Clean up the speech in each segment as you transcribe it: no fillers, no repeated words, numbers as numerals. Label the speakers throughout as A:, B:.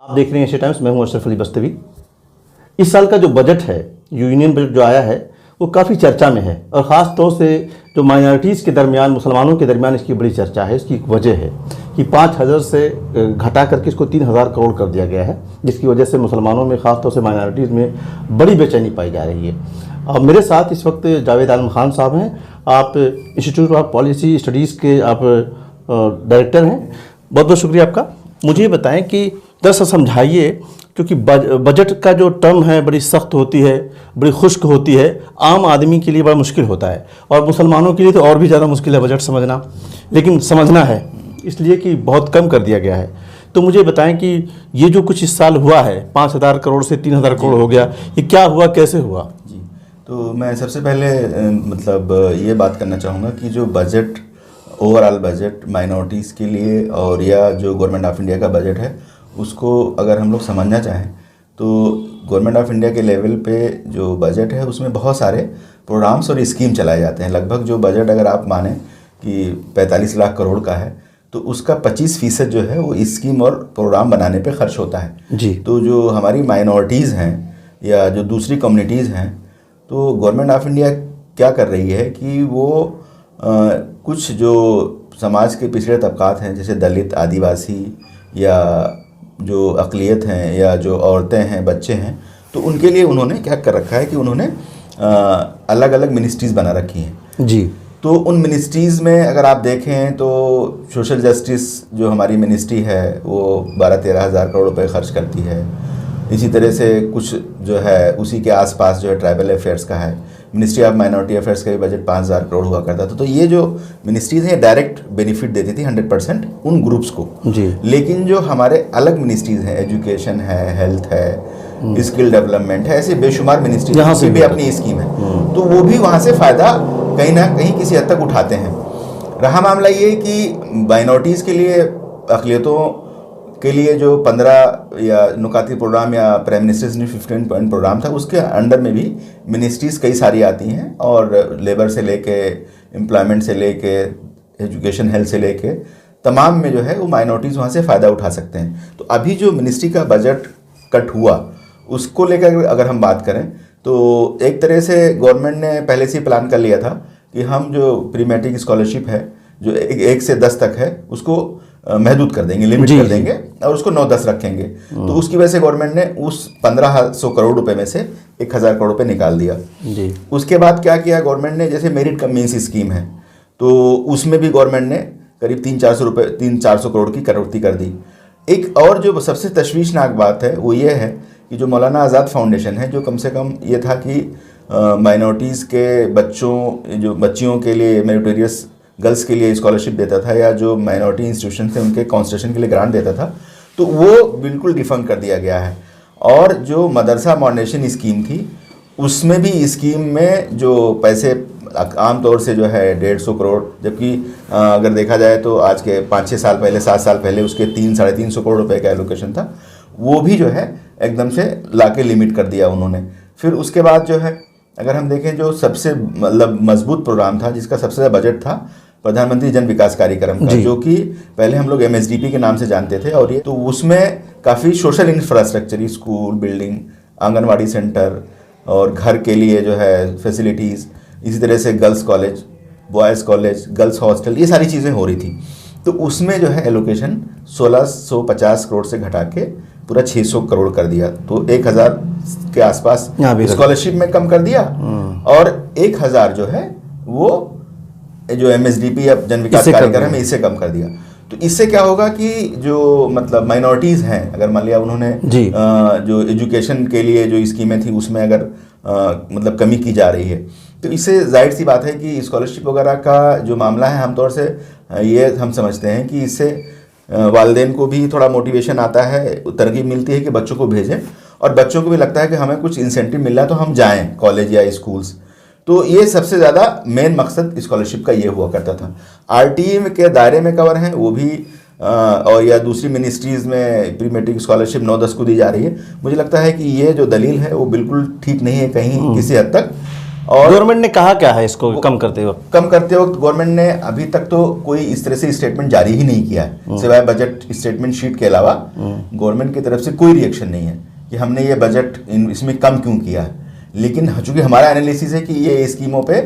A: आप देख रहे हैं एशिया टाइम्स। मैं हूं अशरफ अली बस्तवी। इस साल का जो बजट है, यूनियन बजट जो आया है, वो काफ़ी चर्चा में है और ख़ास तौर से जो माइनॉरिटीज़ के दरमियान, मुसलमानों के दरमियान इसकी बड़ी चर्चा है। इसकी एक वजह है कि 5,000 से घटा करके इसको 3,000 करोड़ कर दिया गया है, जिसकी वजह से मुसलमानों में, ख़ास तौर से माइनॉरिटीज़ में बड़ी बेचैनी पाई जा रही है। अब मेरे साथ इस वक्त जावेद आलम खान साहब हैं। आप इंस्टीट्यूट ऑफ पॉलिसी स्टडीज़ के आप डायरेक्टर हैं। बहुत बहुत शुक्रिया आपका। मुझे ये बताएं कि दरअसल समझाइए, क्योंकि बजट का जो टर्म है बड़ी सख्त होती है, बड़ी खुश्क होती है, आम आदमी के लिए बड़ा मुश्किल होता है और मुसलमानों के लिए तो और भी ज़्यादा मुश्किल है बजट समझना। लेकिन समझना है इसलिए कि बहुत कम कर दिया गया है। तो मुझे बताएं कि ये जो कुछ इस साल हुआ है, 5,000 करोड़ से 3,000 करोड़ हो गया, ये क्या हुआ, कैसे हुआ?
B: जी, तो मैं सबसे पहले ये बात करना चाहूँगा कि जो बजट, ओवरऑल बजट माइनॉरिटीज़ के लिए और या जो गवर्नमेंट ऑफ इंडिया का बजट है, उसको अगर हम लोग समझना चाहें तो गवर्नमेंट ऑफ इंडिया के लेवल पे जो बजट है उसमें बहुत सारे प्रोग्राम्स और स्कीम चलाए जाते हैं। लगभग जो बजट अगर आप माने कि 45 लाख करोड़ का है, तो उसका 25% जो है वो स्कीम और प्रोग्राम बनाने पे खर्च होता है
A: जी।
B: तो जो हमारी माइनॉरिटीज़ हैं या जो दूसरी कम्युनिटीज़ हैं, तो गवर्नमेंट ऑफ इंडिया क्या कर रही है कि वो कुछ जो समाज के पिछड़े तबकात हैं, जैसे दलित, आदिवासी या जो अक़लियत हैं या जो औरतें हैं, बच्चे हैं, तो उनके लिए उन्होंने क्या कर रखा है कि उन्होंने अलग अलग मिनिस्ट्रीज़ बना रखी हैं।
A: जी।
B: तो उन मिनिस्ट्रीज़ में अगर आप देखें तो सोशल जस्टिस जो हमारी मिनिस्ट्री है वो 12-13 हज़ार करोड़ रुपए खर्च करती है। इसी तरह से कुछ जो है उसी के आसपास जो है ट्राइबल अफेयर्स का है। मिनिस्ट्री ऑफ माइनॉरिटी अफेयर्स का भी बजट 5,000 करोड़ हुआ करता था। तो ये जो मिनिस्ट्रीज़ हैं डायरेक्ट बेनिफिट देती थी 100% उन ग्रुप्स को।
A: जी।
B: लेकिन जो हमारे अलग मिनिस्ट्रीज़ हैं, एजुकेशन है, हेल्थ है, स्किल डेवलपमेंट है, ऐसे बेशुमार मिनिस्ट्रीज
A: यहाँ से
B: भी अपनी स्कीम है, तो वो भी वहाँ से फ़ायदा कहीं ना कहीं किसी हद तक उठाते हैं। रहा मामला ये कि माइनॉरिटीज़ के लिए, अक़लियतों के लिए जो 15 या नुकाती प्रोग्राम या प्राइम मिनिस्टर्स ने 15 पॉइंट प्रोग्राम था, उसके अंडर में भी मिनिस्ट्रीज़ कई सारी आती हैं और लेबर से लेके, एम्प्लॉयमेंट से लेके, एजुकेशन, हेल्थ से लेके तमाम में जो है वो माइनॉरिटीज़ वहाँ से फ़ायदा उठा सकते हैं। तो अभी जो मिनिस्ट्री का बजट कट हुआ उसको लेकर अगर हम बात करें तो एक तरह से गवर्नमेंट ने पहले से ही प्लान कर लिया था कि हम जो प्री मैट्रिक स्कॉलरशिप है जो 1 से 10 तक है उसको महदूद कर देंगे, लिमिट कर देंगे और उसको 9-10 रखेंगे। तो उसकी वजह से गवर्नमेंट ने उस 1,500 करोड़ रुपए में से 1,000 करोड़ रुपए निकाल दिया।
A: जी।
B: उसके बाद क्या किया गवर्नमेंट ने, जैसे मेरिट कम मीन्स स्कीम है, तो उसमें भी गवर्नमेंट ने करीब 300-400 करोड़ की कटौती कर दी। एक और जो सबसे तशवीशनाक बात है वो ये है कि जो मौलाना आज़ाद फाउंडेशन है, जो कम से कम ये था कि माइनॉरिटीज़ के बच्चों, जो बच्चियों के लिए, मेरिटोरियस गर्ल्स के लिए स्कॉलरशिप देता था या जो माइनॉरिटी इंस्टीट्यूशन थे उनके कॉन्सेशन के लिए ग्रांट देता था, तो वो बिल्कुल डिफंड कर दिया गया है। और जो मदरसा मॉडर्नाइजेशन स्कीम थी उसमें भी, स्कीम में जो पैसे आम तौर से जो है 150 करोड़, जबकि अगर देखा जाए तो आज के 5-6 साल पहले, 7 साल पहले उसके 300-350 करोड़ रुपए का एलोकेशन था, वो भी जो है एकदम से लाके लिमिट कर दिया उन्होंने। फिर उसके बाद जो है अगर हम देखें, जो सबसे मतलब मजबूत प्रोग्राम था जिसका सबसे ज़्यादा बजट था, प्रधानमंत्री जन विकास कार्यक्रम का, जो कि पहले हम लोग MSDP के नाम से जानते थे, और ये तो उसमें काफ़ी social infrastructure, school building, anganwadi centre और घर के लिए जो है फैसिलिटीज़, इसी तरह से girls college, boys college, girls hostel, ये सारी चीज़ें हो रही थी। तो उसमें जो है एलोकेशन 1,650 करोड़ से घटा के पूरा 600 करोड़ कर दिया। तो 1,000 के आसपास स्कॉलरशिप में कम कर दिया और 1,000 जो है वो जो MSDP या जन विकास कार्यक्रम है इससे कम कर दिया। तो इससे क्या होगा कि जो मतलब माइनॉरिटीज़ हैं, अगर मान लिया उन्होंने जो एजुकेशन के लिए जो स्कीमें थी उसमें अगर मतलब कमी की जा रही है, तो इससे जाहिर सी बात है कि स्कॉलरशिप वगैरह का जो मामला है, आमतौर से ये हम समझते हैं कि इससे वालिदैन को भी थोड़ा मोटिवेशन आता है, तरकीब मिलती है कि बच्चों को भेजें, और बच्चों को भी लगता है कि हमें कुछ इंसेंटिव मिल रहा है तो हम जाएं कॉलेज या स्कूल्स। तो ये सबसे ज़्यादा मेन मकसद स्कॉलरशिप का ये हुआ करता था। RTE के दायरे में कवर हैं वो भी, और या दूसरी मिनिस्ट्रीज़ में प्री मैट्रिक स्कॉलरशिप 9-10 को दी जा रही है। मुझे लगता है कि ये जो दलील है वो बिल्कुल ठीक नहीं है कहीं किसी हद तक, और
A: गवर्नमेंट ने कहा क्या है इसको कम करते वक्त?
B: कम करते वक्त गवर्नमेंट ने अभी तक तो कोई इस तरह से स्टेटमेंट जारी ही नहीं किया है, सिवाय बजट स्टेटमेंट शीट के अलावा गवर्नमेंट की तरफ से कोई रिएक्शन नहीं है कि हमने ये बजट इसमें कम क्यों किया है। लेकिन चूंकि हमारा एनालिसिस है कि ये स्कीमों पे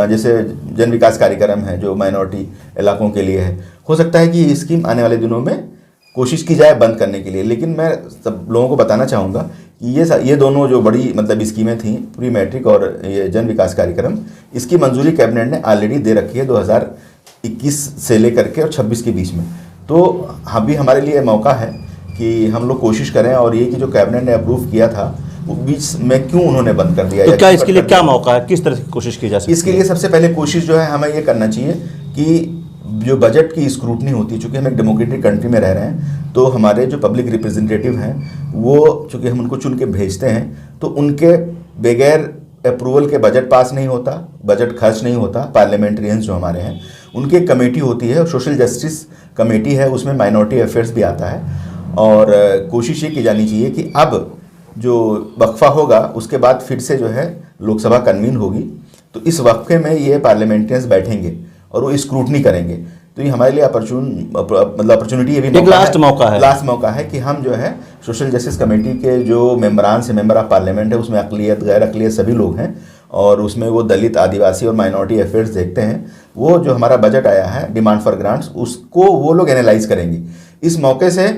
B: जैसे जन विकास कार्यक्रम है जो माइनॉरिटी इलाकों के लिए है, हो सकता है कि ये स्कीम आने वाले दिनों में कोशिश की जाए बंद करने के लिए। लेकिन मैं सब लोगों को बताना चाहूँगा कि ये दोनों जो बड़ी मतलब स्कीमें थी, प्री मैट्रिक और ये जन विकास कार्यक्रम, इसकी मंजूरी कैबिनेट ने ऑलरेडी दे रखी है 2021 से लेकर के और 26 के बीच में। तो अभी हमारे लिए मौका है कि हम लोग कोशिश करें, और ये कि जो कैबिनेट ने अप्रूव किया था वो बीच में क्यों उन्होंने बंद कर दिया।
A: तो क्या इसके लिए क्या मौका है, किस तरह की कोशिश की जा सकती है?
B: इसके लिए सबसे पहले कोशिश जो है हमें ये करना चाहिए कि जो बजट की स्क्रूटनी होती है, चूँकि हम एक डेमोक्रेटिक कंट्री में रह रहे हैं, तो हमारे जो पब्लिक रिप्रेजेंटेटिव हैं वो चूँकि हम उनको चुन के भेजते हैं, तो उनके बगैर अप्रूवल के बजट पास नहीं होता, बजट खर्च नहीं होता। पार्लियामेंट्रियंस जो हमारे हैं उनकी एक कमेटी होती है, सोशल जस्टिस कमेटी है, उसमें माइनॉरिटी अफेयर्स भी आता है। और कोशिश ये की जानी चाहिए कि अब जो वक्फा होगा उसके बाद फिर से जो है लोकसभा कन्वीन होगी, तो इस वक्फे में ये पार्लियामेंट्रियंस बैठेंगे और वो स्क्रूटनी करेंगे। तो ये हमारे लिए अपॉर्चुनिटी, ये भी
A: लास्ट
B: मौका है कि हम जो है सोशल जस्टिस कमेटी के जो मेंबरान से मेंबर ऑफ पार्लियामेंट है, उसमें अक़लियत गैर अक़लियत सभी लोग हैं, और उसमें वो दलित, आदिवासी और माइनॉरिटी अफेयर्स देखते हैं। वो जो हमारा बजट आया है डिमांड फॉर ग्रांट्स, उसको वो लोग एनालाइज करेंगे। इस मौके से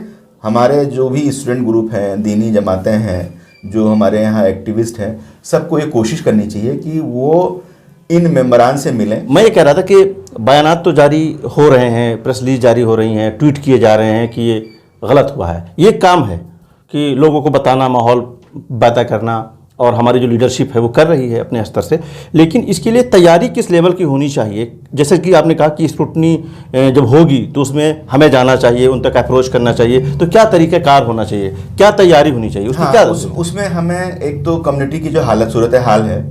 B: हमारे जो भी स्टूडेंट ग्रुप हैं, दीनी जमातें हैं, जो हमारे यहाँ एक्टिविस्ट हैं, सबको ये कोशिश करनी चाहिए कि वो इन मेंबरान से मिलें।
A: मैं ये कह रहा था कि बयानात तो जारी हो रहे हैं, प्रेस रिलीज जारी हो रही हैं, ट्वीट किए जा रहे हैं कि ये गलत हुआ है। ये काम है कि लोगों को बताना, माहौल पैदा करना, और हमारी जो लीडरशिप है वो कर रही है अपने स्तर से। लेकिन इसके लिए तैयारी किस लेवल की होनी चाहिए? जैसे कि आपने कहा कि स्क्रूटनी जब होगी तो उसमें हमें जाना चाहिए, उन तक अप्रोच करना चाहिए, तो क्या तरीक़ाकार होना चाहिए, क्या तैयारी होनी चाहिए उसमें? क्या
B: उसमें हमें एक तो कम्युनिटी की जो हालत सूरत हाल है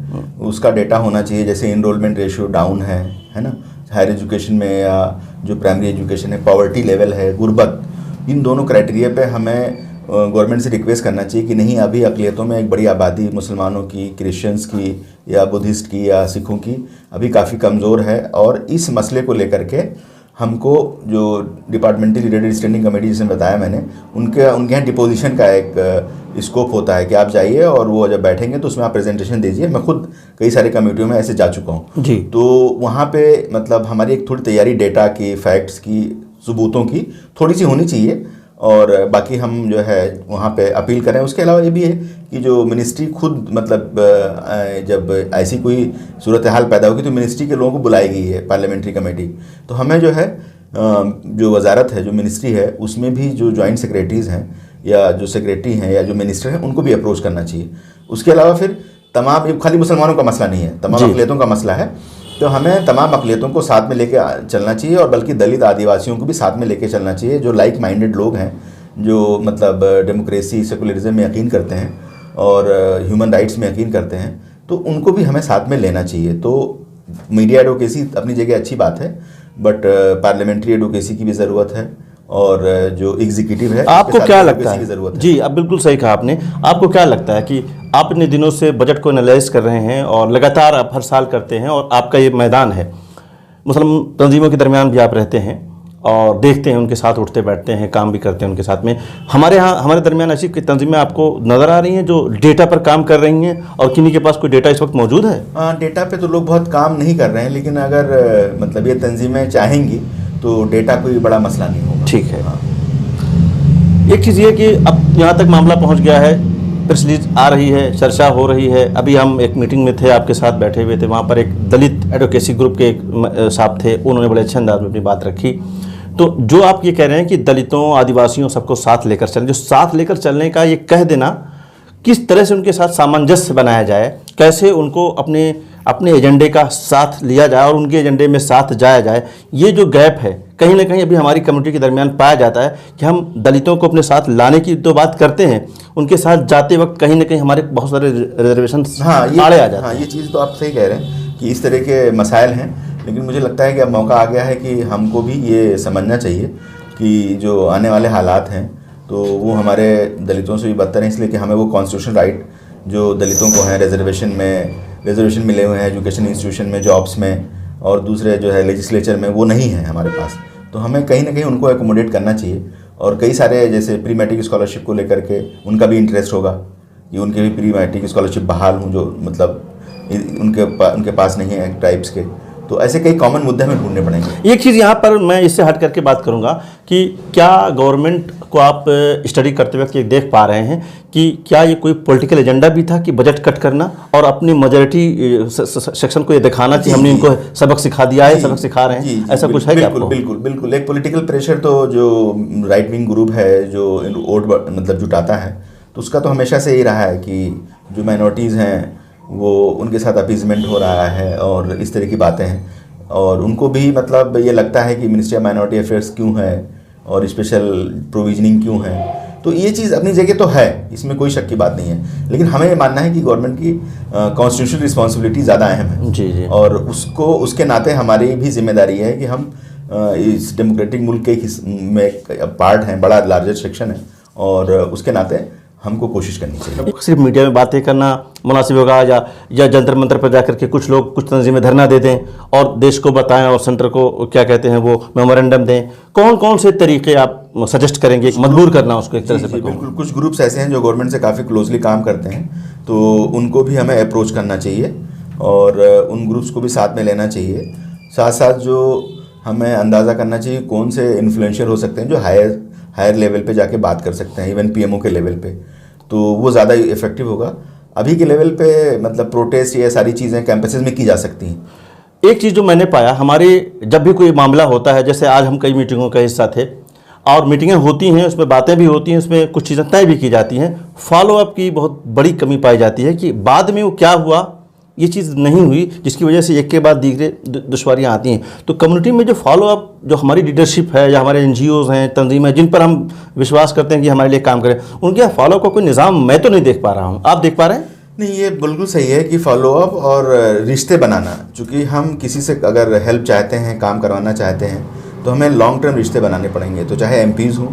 B: उसका डेटा होना चाहिए, जैसे इनरोलमेंट रेशियो डाउन है ना, हायर एजुकेशन में या जो प्राइमरी एजुकेशन है, पॉवर्टी लेवल है, गुर्बत, इन दोनों क्राइटेरिया पे हमें गवर्नमेंट से रिक्वेस्ट करना चाहिए कि नहीं, अभी अक़लियतों में एक बड़ी आबादी मुसलमानों की, क्रिश्चियंस की या बुद्धिस्ट की या सिखों की अभी काफ़ी कमज़ोर है। और इस मसले को लेकर के हमको जो डिपार्टमेंटली रिलेटेड स्टैंडिंग कमेटी जिसे बताया मैंने, उनके यहाँ डिपोजिशन का एक स्कोप होता है कि आप जाइए और वो जब बैठेंगे तो उसमें आप प्रेजेंटेशन दीजिए। मैं खुद कई सारे कमेटियों में ऐसे जा चुका हूँ
A: जी।
B: तो वहाँ पे मतलब हमारी एक थोड़ी तैयारी डेटा की, फैक्ट्स की, सबूतों की थोड़ी सी होनी चाहिए, और बाकी हम जो है वहाँ पे अपील करें। उसके अलावा ये भी है कि जो मिनिस्ट्री खुद मतलब जब ऐसी कोई सूरत हाल पैदा होगी तो मिनिस्ट्री के लोगों को बुलाई गई है पार्लियामेंट्री कमेटी, तो हमें जो है जो वजारत है, जो मिनिस्ट्री है, उसमें भी जो जॉइंट सेक्रेटरीज़ हैं या जो सेक्रेटरी हैं या जो मिनिस्टर हैं, उनको भी अप्रोच करना चाहिए। उसके अलावा फिर तमाम, ये खाली मुसलमानों का मसला नहीं है, तमाम अक़लियतों का मसला है, तो हमें तमाम अक़लियतों को साथ में लेके चलना चाहिए, और बल्कि दलित, आदिवासियों को भी साथ में लेके चलना चाहिए, जो लाइक माइंडेड लोग हैं, जो मतलब डेमोक्रेसी, सेकुलरिज्म में यकीन करते हैं और ह्यूमन राइट्स में यकीन करते हैं, तो उनको भी हमें साथ में लेना चाहिए। तो मीडिया एडवोकेसी अपनी जगह अच्छी बात है, बट पार्लियामेंट्री एडवोकेसी की भी ज़रूरत है, और जो एग्जीक्यूटिव है
A: आपको क्या लगता है?
B: ज़रूरत है।
A: जी, अब बिल्कुल सही कहा आपने। आपको क्या लगता है कि आप इतने दिनों से बजट को एनालाइज कर रहे हैं और लगातार आप हर साल करते हैं, और आपका ये मैदान है, मुस्लिम तंजीमों के दरमियान भी आप रहते हैं और देखते हैं, उनके साथ उठते बैठते हैं, काम भी करते हैं उनके साथ में। हमारे दरमियान ऐसी तंजीमें आपको नज़र आ रही हैं जो डेटा पर काम कर रही हैं, और किन्हीं के पास कोई डेटा इस वक्त मौजूद है?
B: डेटा पे तो लोग बहुत काम नहीं कर रहे हैं, लेकिन अगर मतलब ये तंजीमें चाहेंगी तो डेटा कोई बड़ा मसला नहीं होगा।
A: ठीक है। एक चीज़ ये कि अब यहाँ तक मामला पहुँच गया है, प्रेस रिलीज आ रही है, चर्चा हो रही है। अभी हम एक मीटिंग में थे, आपके साथ बैठे हुए थे, वहाँ पर एक दलित एडवोकेसी ग्रुप के एक साहब थे, उन्होंने बड़े अच्छे अंदाज में अपनी बात रखी। तो जो आप ये कह रहे हैं कि दलितों, आदिवासियों सबको साथ लेकर चलें, जो साथ लेकर चलने का ये कह देना, किस तरह से उनके साथ सामंजस्य बनाया जाए, कैसे उनको अपने एजेंडे का साथ लिया जाए और उनके एजेंडे में साथ जाया जाए, ये जो गैप है कहीं ना कहीं अभी हमारी कम्युनिटी के दरमियान पाया जाता है कि हम दलितों को अपने साथ लाने की तो बात करते हैं, उनके साथ जाते वक्त कहीं ना कहीं हमारे बहुत सारे रिजर्वेशन आड़े आ जाते हैं।
B: ये चीज़ तो आप सही कह रहे हैं कि इस तरह के मसाइल हैं, लेकिन मुझे लगता है कि अब मौका आ गया है कि हमको भी ये समझना चाहिए कि जो आने वाले हालात हैं तो वो हमारे दलितों से भी बदतर हैं, इसलिए कि हमें वो कॉन्स्टिट्यूशनल राइट जो दलितों को हैं रिजर्वेशन में रिजर्वेशन मिले हुए हैं एजुकेशन इंस्टीट्यूशन में, जॉब्स में, और दूसरे जो है लेजिस्लेचर में, वो नहीं है हमारे पास। तो हमें कहीं ना कहीं उनको एकोमोडेट करना चाहिए। और कई सारे जैसे प्री मैट्रिक स्कॉलरशिप को लेकर के उनका भी इंटरेस्ट होगा कि उनके भी प्री मैट्रिक स्कॉलरशिप बहाल हों, जो मतलब उनके पास नहीं है ट्राइब्स के। तो ऐसे कई कॉमन मुद्दे हमें ढूंढने पड़ेंगे।
A: एक चीज़ यहाँ पर मैं इससे हट करके बात करूँगा कि क्या गवर्नमेंट को आप स्टडी करते वक्त ये देख पा रहे हैं कि क्या ये कोई पॉलिटिकल एजेंडा भी था कि बजट कट करना और अपनी मेजॉरिटी सेक्शन को ये दिखाना कि हमने इनको सबक सिखा दिया है, सबक सिखा रहे हैं, ऐसा कुछ है?
B: बिल्कुल बिल्कुल बिल्कुल। एक पॉलिटिकल प्रेशर तो जो राइट विंग ग्रुप है जो वोट मतलब जुटाता है, तो उसका तो हमेशा से ही रहा है कि जो माइनॉरिटीज़ हैं वो उनके साथ अपीजमेंट हो रहा है और इस तरह की बातें हैं। और उनको भी मतलब ये लगता है कि मिनिस्ट्री ऑफ माइनॉरिटी अफेयर्स क्यों है और स्पेशल प्रोविजनिंग क्यों है। तो ये चीज़ अपनी जगह तो है, इसमें कोई शक की बात नहीं है, लेकिन हमें ये मानना है कि गवर्नमेंट की कॉन्स्टिट्यूशनल रिस्पॉन्सिबिलिटी ज़्यादा अहम है।
A: जी।
B: और उसके नाते हमारी भी जिम्मेदारी है कि हम इस डेमोक्रेटिक मुल्क के में पार्ट हैं, बड़ा लार्जर सेक्शन है, और उसके नाते हमको कोशिश करनी चाहिए।
A: सिर्फ मीडिया में बातें करना मुनासिब होगा या जंतर मंतर पर जाकर के कुछ लोग कुछ तंजीमें धरना दे दें और देश को बताएं और सेंटर को क्या कहते हैं वो मेमोरेंडम दें? कौन कौन से तरीके आप सजेस्ट करेंगे मजबूर करना उसको एक तरह से?
B: बिल्कुल, कुछ ग्रुप्स ऐसे हैं जो गवर्नमेंट से काफ़ी क्लोजली काम करते हैं, तो उनको भी हमें अप्रोच करना चाहिए और उन ग्रुप्स को भी साथ में लेना चाहिए। साथ साथ जो हमें अंदाज़ा करना चाहिए कौन से इन्फ्लुएंशियल हो सकते हैं जो हायर लेवल पे जाके बात कर सकते हैं, इवन पीएमओ के लेवल पे, तो वो ज़्यादा इफेक्टिव होगा। अभी के लेवल पे मतलब प्रोटेस्ट ये सारी चीज़ें कैंपसेस में की जा सकती हैं।
A: एक चीज़ जो मैंने पाया, हमारे जब भी कोई मामला होता है, जैसे आज हम कई मीटिंगों का हिस्सा थे और मीटिंगें होती हैं, उसमें बातें भी होती हैं, उसमें कुछ चीज़ें तय भी की जाती हैं, फॉलोअप की बहुत बड़ी कमी पाई जाती है कि बाद में वो क्या हुआ ये चीज़ नहीं हुई, जिसकी वजह से एक के बाद दूसरे दुश्वारियाँ आती हैं। तो कम्युनिटी में जो फॉलोअप, जो हमारी लीडरशिप है या हमारे एनजीओज़ हैं, तंजीम है, जिन पर हम विश्वास करते हैं कि हमारे लिए काम करें, उनके यहाँ फॉलोअप का कोई निज़ाम मैं तो नहीं देख पा रहा हूँ। आप देख पा रहे हैं?
B: नहीं, ये बिल्कुल सही है कि फॉलोअप और रिश्ते बनाना, चूँकि हम किसी से अगर हेल्प चाहते हैं, काम करवाना चाहते हैं, तो हमें लॉन्ग टर्म रिश्ते बनाने पड़ेंगे। तो चाहे एमपीज़ हों,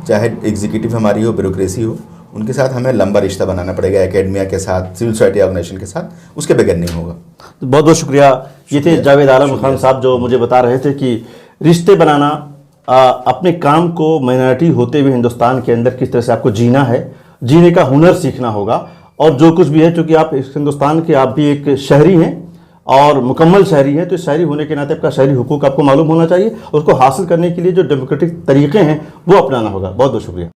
B: चाहे एग्जीक्यूटिव हमारी हो, ब्यूरोक्रेसी हो, उनके साथ हमें लंबा रिश्ता बनाना पड़ेगा, एकेडमिया के साथ, सिविल सोसाइटी ऑर्गेनाइजेशन के साथ, उसके बगैर नहीं होगा।
A: बहुत बहुत शुक्रिया। ये थे जावेद आलम खान साहब जो मुझे बता रहे थे कि रिश्ते बनाना, अपने काम को माइनॉरिटी होते हुए हिंदुस्तान के अंदर किस तरह से आपको जीना है, जीने का हुनर सीखना होगा। और जो कुछ भी है, चूँकि आप इस हिंदुस्तान के आप भी एक शहरी हैं और मुकम्मल शहरी हैं, तो शहरी होने के नाते आपका शहरी हुकूक आपको मालूम होना चाहिए और उसको हासिल करने के लिए जो डेमोक्रेटिक तरीके हैं वो अपनाना होगा। बहुत बहुत शुक्रिया।